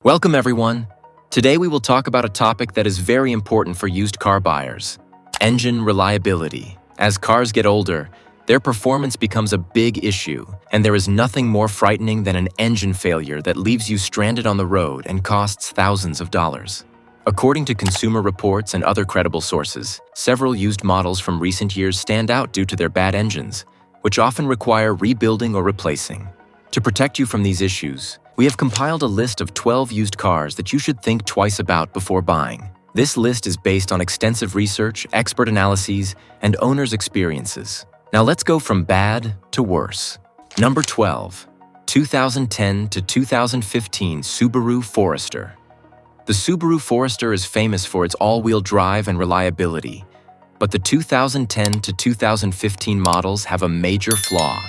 Welcome everyone. Today we will talk about a topic that is very important for used car buyers: engine reliability. As cars get older, their performance becomes a big issue, and there is nothing more frightening than an engine failure that leaves you stranded on the road and costs thousands of dollars. According to Consumer Reports and other credible sources, several used models from recent years stand out due to their bad engines, which often require rebuilding or replacing. To protect you from these issues, we have compiled a list of 12 used cars that you should think twice about before buying. This list is based on extensive research, expert analyses, and owners' experiences. Now let's go from bad to worse. Number 12. 2010 to 2015 Subaru Forester. The Subaru Forester is famous for its all-wheel drive and reliability, but the 2010 to 2015 models have a major flaw: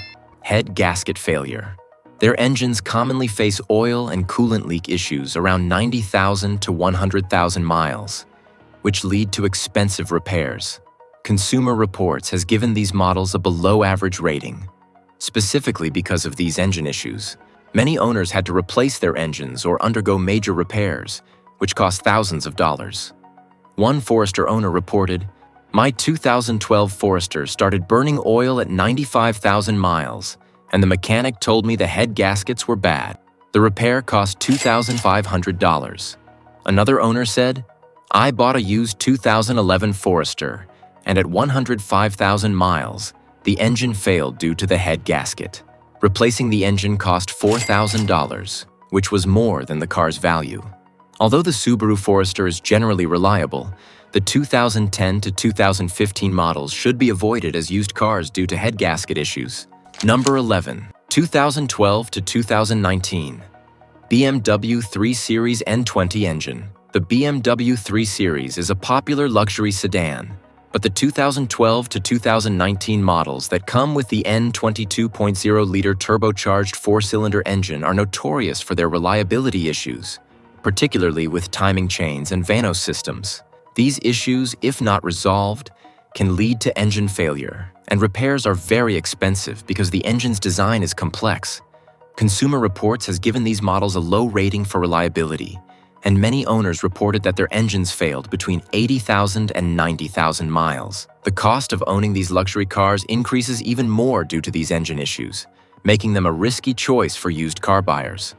head gasket failure. Their engines commonly face oil and coolant leak issues around 90,000 to 100,000 miles, which lead to expensive repairs. Consumer Reports has given these models a below-average rating. Specifically because of these engine issues, many owners had to replace their engines or undergo major repairs, which cost thousands of dollars. One Forester owner reported, "My 2012 Forester started burning oil at 95,000 miles, and the mechanic told me the head gaskets were bad. The repair cost $2,500. Another owner said, "I bought a used 2011 Forester, and at 105,000 miles, the engine failed due to the head gasket. Replacing the engine cost $4,000, which was more than the car's value." Although the Subaru Forester is generally reliable, the 2010 to 2015 models should be avoided as used cars due to head gasket issues. Number 11. 2012 to 2019 BMW 3 Series N20 engine. The BMW 3 Series is a popular luxury sedan, but the 2012 to 2019 models that come with the N22.0-liter turbocharged four-cylinder engine are notorious for their reliability issues, particularly with timing chains and VANOS systems. These issues, if not resolved, can lead to engine failure, and repairs are very expensive because the engine's design is complex. Consumer Reports has given these models a low rating for reliability, and many owners reported that their engines failed between 80,000 and 90,000 miles. The cost of owning these luxury cars increases even more due to these engine issues, making them a risky choice for used car buyers.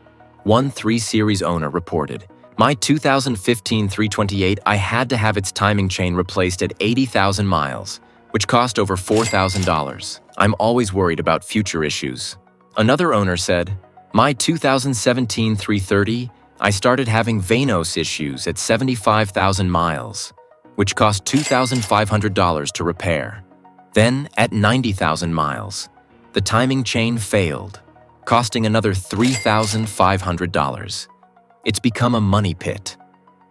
One 3 Series owner reported, "My 2015 328, I had to have its timing chain replaced at 80,000 miles, which cost over $4,000. I'm always worried about future issues." Another owner said, "My 2017 330, I started having VANOS issues at 75,000 miles, which cost $2,500 to repair. Then, at 90,000 miles, the timing chain failed, costing another $3,500. It's become a money pit."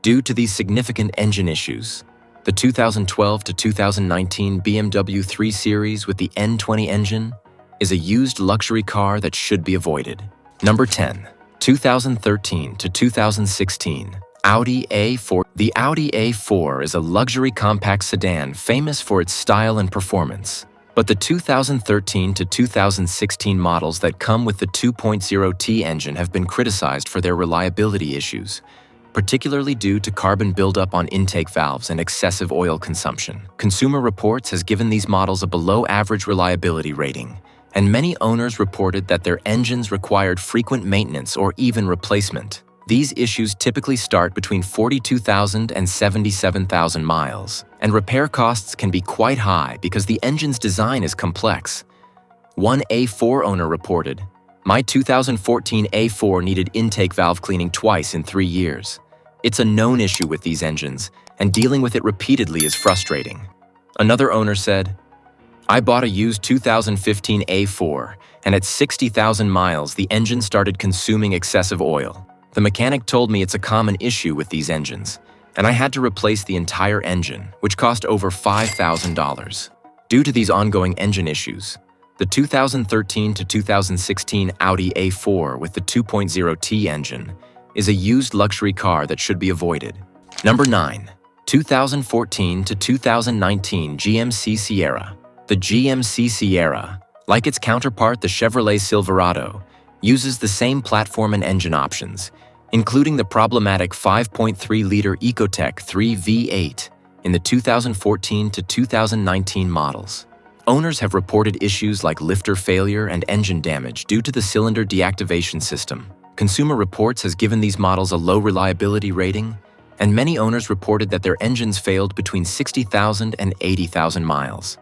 Due to these significant engine issues, the 2012 to 2019 BMW 3 Series with the N20 engine is a used luxury car that should be avoided. Number 10. 2013 to 2016 Audi A4. The Audi A4 is a luxury compact sedan famous for its style and performance. But the 2013 to 2016 models that come with the 2.0T engine have been criticized for their reliability issues, particularly due to carbon buildup on intake valves and excessive oil consumption. Consumer Reports has given these models a below-average reliability rating, and many owners reported that their engines required frequent maintenance or even replacement. These issues typically start between 42,000 and 77,000 miles, and repair costs can be quite high because the engine's design is complex. One A4 owner reported, "My 2014 A4 needed intake valve cleaning twice in 3 years. It's a known issue with these engines, and dealing with it repeatedly is frustrating." Another owner said, "I bought a used 2015 A4, and at 60,000 miles the engine started consuming excessive oil. The mechanic told me it's a common issue with these engines, and I had to replace the entire engine, which cost over $5,000. Due to these ongoing engine issues, the 2013 to 2016 Audi A4 with the 2.0T engine is a used luxury car that should be avoided. Number 9. 2014 to 2019 GMC Sierra. The GMC Sierra, like its counterpart the Chevrolet Silverado, uses the same platform and engine options, including the problematic 5.3-liter Ecotec3 V8 in the 2014 to 2019 models. Owners have reported issues like lifter failure and engine damage due to the cylinder deactivation system. Consumer Reports has given these models a low reliability rating, and many owners reported that their engines failed between 60,000 and 80,000 miles.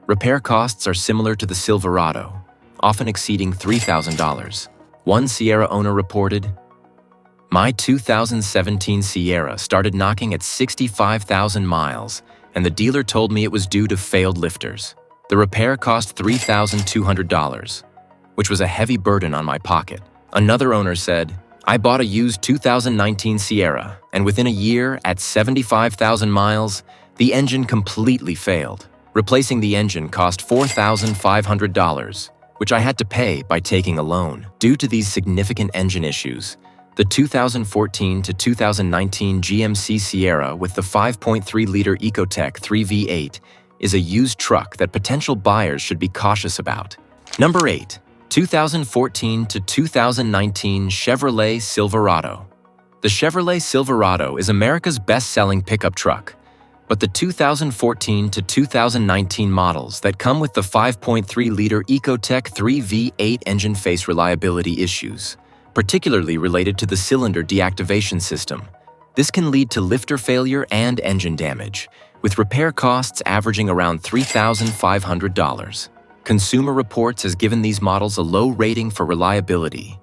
Repair costs are similar to the Silverado, often exceeding $3,000. One Sierra owner reported, "My 2017 Sierra started knocking at 65,000 miles, and the dealer told me it was due to failed lifters. The repair cost $3,200, which was a heavy burden on my pocket." Another owner said, "I bought a used 2019 Sierra, and within a year, at 75,000 miles, the engine completely failed. Replacing the engine cost $4,500, which I had to pay by taking a loan." Due to these significant engine issues, the 2014 to 2019 GMC Sierra with the 5.3-liter Ecotec3 V8 is a used truck that potential buyers should be cautious about. Number 8. 2014 to 2019 Chevrolet Silverado. The Chevrolet Silverado is America's best-selling pickup truck, but the 2014 to 2019 models that come with the 5.3-liter Ecotec3 V8 engine face reliability issues, particularly related to the cylinder deactivation system. This can lead to lifter failure and engine damage, with repair costs averaging around $3,500. Consumer Reports has given these models a low rating for reliability,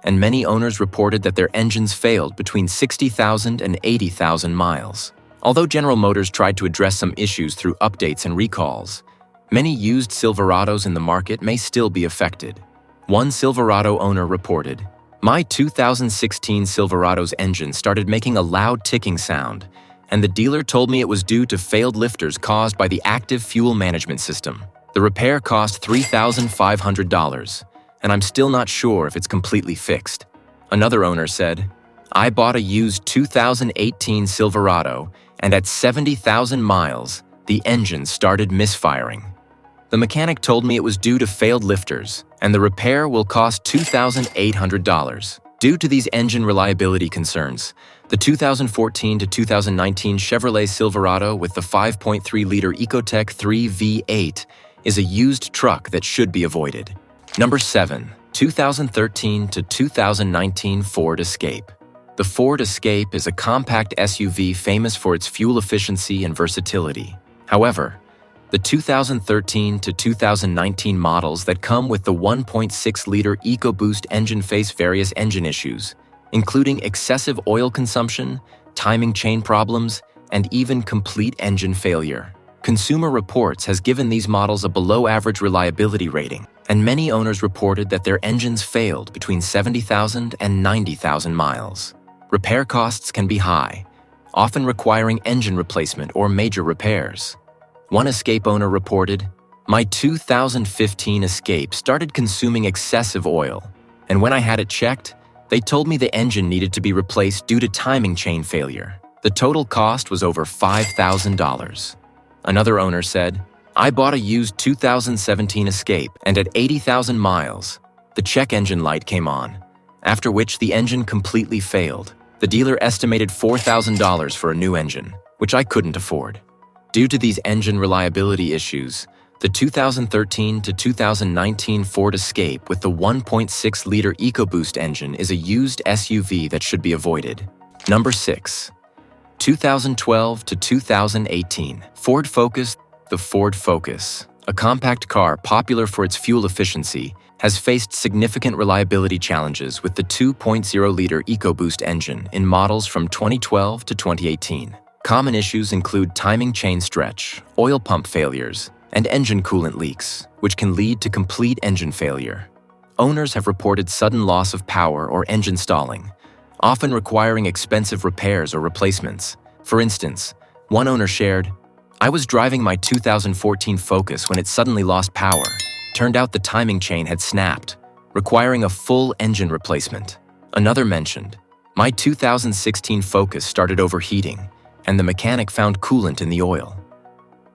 and many owners reported that their engines failed between 60,000 and 80,000 miles. Although General Motors tried to address some issues through updates and recalls, many used Silverados in the market may still be affected. One Silverado owner reported, "My 2016 Silverado's engine started making a loud ticking sound, and the dealer told me it was due to failed lifters caused by the active fuel management system. The repair cost $3,500, and I'm still not sure if it's completely fixed." Another owner said, "I bought a used 2018 Silverado, and at 70,000 miles, the engine started misfiring. The mechanic told me it was due to failed lifters, and the repair will cost $2,800. Due to these engine reliability concerns, the 2014 to 2019 Chevrolet Silverado with the 5.3-liter Ecotec3 V8 is a used truck that should be avoided. Number 7. 2013 to 2019 Ford Escape. The Ford Escape is a compact SUV famous for its fuel efficiency and versatility. However, the 2013 to 2019 models that come with the 1.6-liter EcoBoost engine face various engine issues, including excessive oil consumption, timing chain problems, and even complete engine failure. Consumer Reports has given these models a below-average reliability rating, and many owners reported that their engines failed between 70,000 and 90,000 miles. Repair costs can be high, often requiring engine replacement or major repairs. One Escape owner reported, "My 2015 Escape started consuming excessive oil, and when I had it checked, they told me the engine needed to be replaced due to timing chain failure. The total cost was over $5,000. Another owner said, "I bought a used 2017 Escape, and at 80,000 miles, the check engine light came on, after which the engine completely failed. The dealer estimated $4,000 for a new engine, which I couldn't afford." Due to these engine reliability issues, the 2013 to 2019 Ford Escape with the 1.6-liter EcoBoost engine is a used SUV that should be avoided. Number 6. 2012 to 2018 Ford Focus. The Ford Focus, a compact car popular for its fuel efficiency, has faced significant reliability challenges with the 2.0-liter EcoBoost engine in models from 2012 to 2018. Common issues include timing chain stretch, oil pump failures, and engine coolant leaks, which can lead to complete engine failure. Owners have reported sudden loss of power or engine stalling, often requiring expensive repairs or replacements. For instance, one owner shared, "I was driving my 2014 Focus when it suddenly lost power. Turned out the timing chain had snapped, requiring a full engine replacement." Another mentioned, "My 2016 Focus started overheating, and the mechanic found coolant in the oil.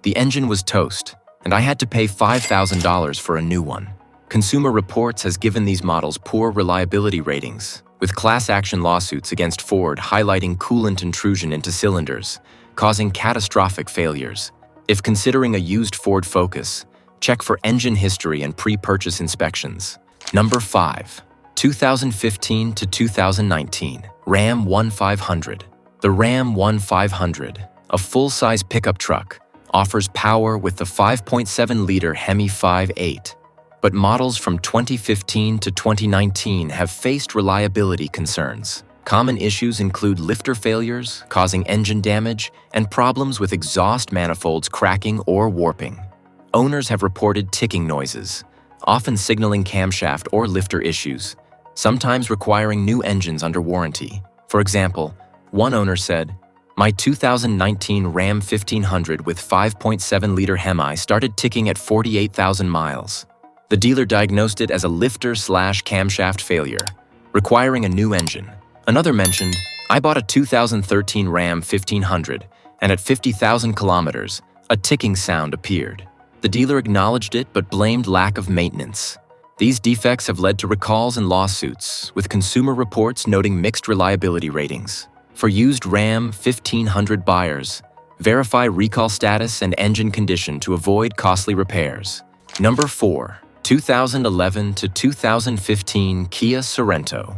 The engine was toast, and I had to pay $5,000 for a new one." Consumer Reports has given these models poor reliability ratings, with class action lawsuits against Ford highlighting coolant intrusion into cylinders, causing catastrophic failures. If considering a used Ford Focus, check for engine history and pre-purchase inspections. Number 5. 2015 to 2019 Ram 1500. The Ram 1500, a full-size pickup truck, offers power with the 5.7-liter Hemi V8. But models from 2015 to 2019 have faced reliability concerns. Common issues include lifter failures, causing engine damage, and problems with exhaust manifolds cracking or warping. Owners have reported ticking noises, often signaling camshaft or lifter issues, sometimes requiring new engines under warranty. For example, one owner said, "My 2019 Ram 1500 with 5.7-liter Hemi started ticking at 48,000 miles. The dealer diagnosed it as a lifter/camshaft failure, requiring a new engine." Another mentioned, "I bought a 2013 Ram 1500, and at 50,000 kilometers, a ticking sound appeared." The dealer acknowledged it but blamed lack of maintenance. These defects have led to recalls and lawsuits, with Consumer Reports noting mixed reliability ratings. For used Ram 1500 buyers, verify recall status and engine condition to avoid costly repairs. Number 4. 2011 to 2015 Kia Sorento.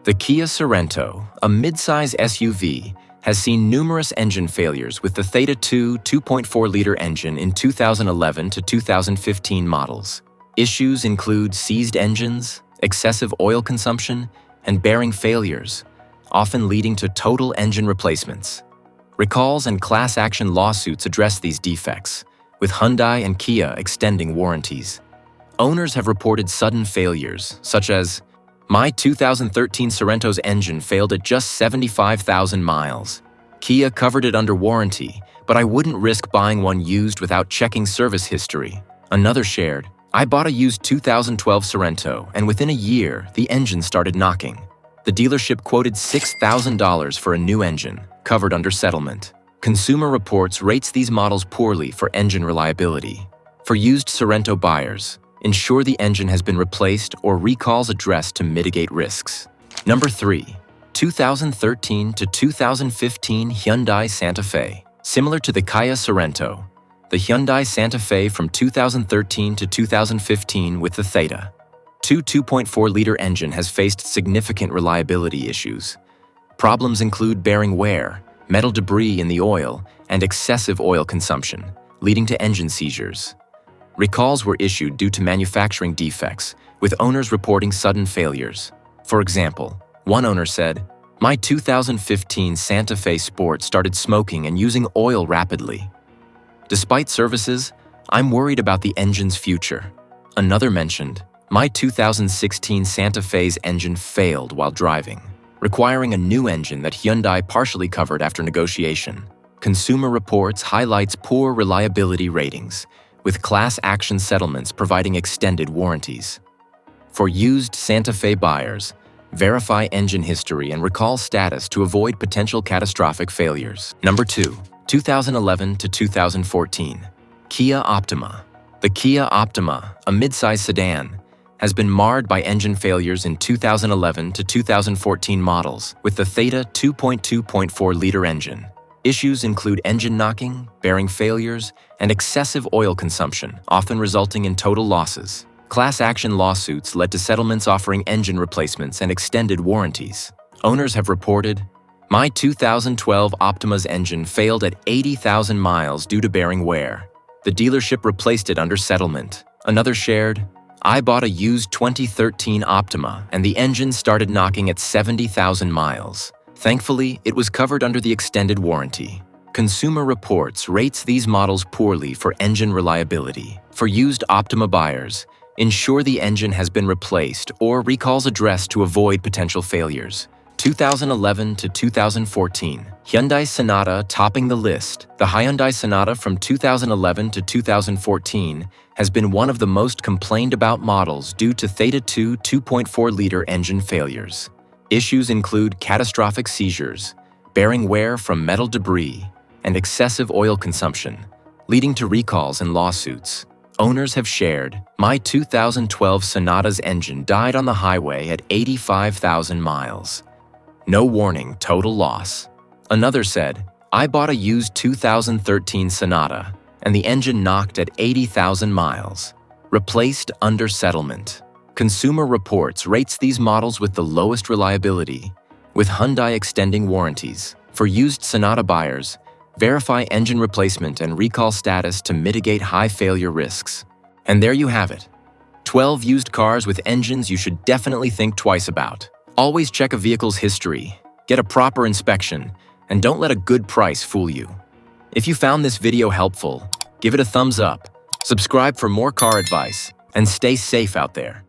The Kia Sorento, a midsize SUV, has seen numerous engine failures with the Theta 2 2.4-liter engine in 2011 to 2015 models. Issues include seized engines, excessive oil consumption, and bearing failures, often leading to total engine replacements. Recalls and class action lawsuits address these defects, with Hyundai and Kia extending warranties. Owners have reported sudden failures, such as, "My 2013 Sorento's engine failed at just 75,000 miles. Kia covered it under warranty, but I wouldn't risk buying one used without checking service history." Another shared, "I bought a used 2012 Sorento, and within a year, the engine started knocking. The dealership quoted $6,000 for a new engine, covered under settlement." Consumer Reports rates these models poorly for engine reliability. For used Sorento buyers, ensure the engine has been replaced or recalls addressed to mitigate risks. Number 3. 2013 to 2015 Hyundai Santa Fe. Similar to the Kia Sorento, the Hyundai Santa Fe from 2013 to 2015 with the Theta 2.4-liter engine has faced significant reliability issues. Problems include bearing wear, metal debris in the oil, and excessive oil consumption, leading to engine seizures. Recalls were issued due to manufacturing defects, with owners reporting sudden failures. For example, one owner said, "My 2015 Santa Fe Sport started smoking and using oil rapidly. Despite services, I'm worried about the engine's future." Another mentioned, "My 2016 Santa Fe's engine failed while driving, requiring a new engine that Hyundai partially covered after negotiation." Consumer Reports highlights poor reliability ratings, with class action settlements providing extended warranties. For used Santa Fe buyers, verify engine history and recall status to avoid potential catastrophic failures. Number 2. 2011 to 2014 Kia Optima. The Kia Optima, a midsize sedan, has been marred by engine failures in 2011 to 2014 models with the Theta 2.4-liter engine. Issues include engine knocking, bearing failures, and excessive oil consumption, often resulting in total losses. Class action lawsuits led to settlements offering engine replacements and extended warranties. Owners have reported, "My 2012 Optima's engine failed at 80,000 miles due to bearing wear. The dealership replaced it under settlement." Another shared, "I bought a used 2013 Optima, and the engine started knocking at 70,000 miles. Thankfully, it was covered under the extended warranty." Consumer Reports rates these models poorly for engine reliability. For used Optima buyers, ensure the engine has been replaced or recalls addressed to avoid potential failures. 2011 to 2014 Hyundai Sonata topping the list. The Hyundai Sonata from 2011 to 2014 has been one of the most complained about models due to Theta 2.4-liter engine failures. Issues include catastrophic seizures, bearing wear from metal debris, and excessive oil consumption, leading to recalls and lawsuits. Owners have shared, "My 2012 Sonata's engine died on the highway at 85,000 miles. No warning, total loss." Another said, "I bought a used 2013 Sonata, and the engine knocked at 80,000 miles. Replaced under settlement." Consumer Reports rates these models with the lowest reliability, with Hyundai extending warranties. For used Sonata buyers, verify engine replacement and recall status to mitigate high failure risks. And there you have it. 12 used cars with engines you should definitely think twice about. Always check a vehicle's history, get a proper inspection, and don't let a good price fool you. If you found this video helpful, give it a thumbs up, subscribe for more car advice, and stay safe out there.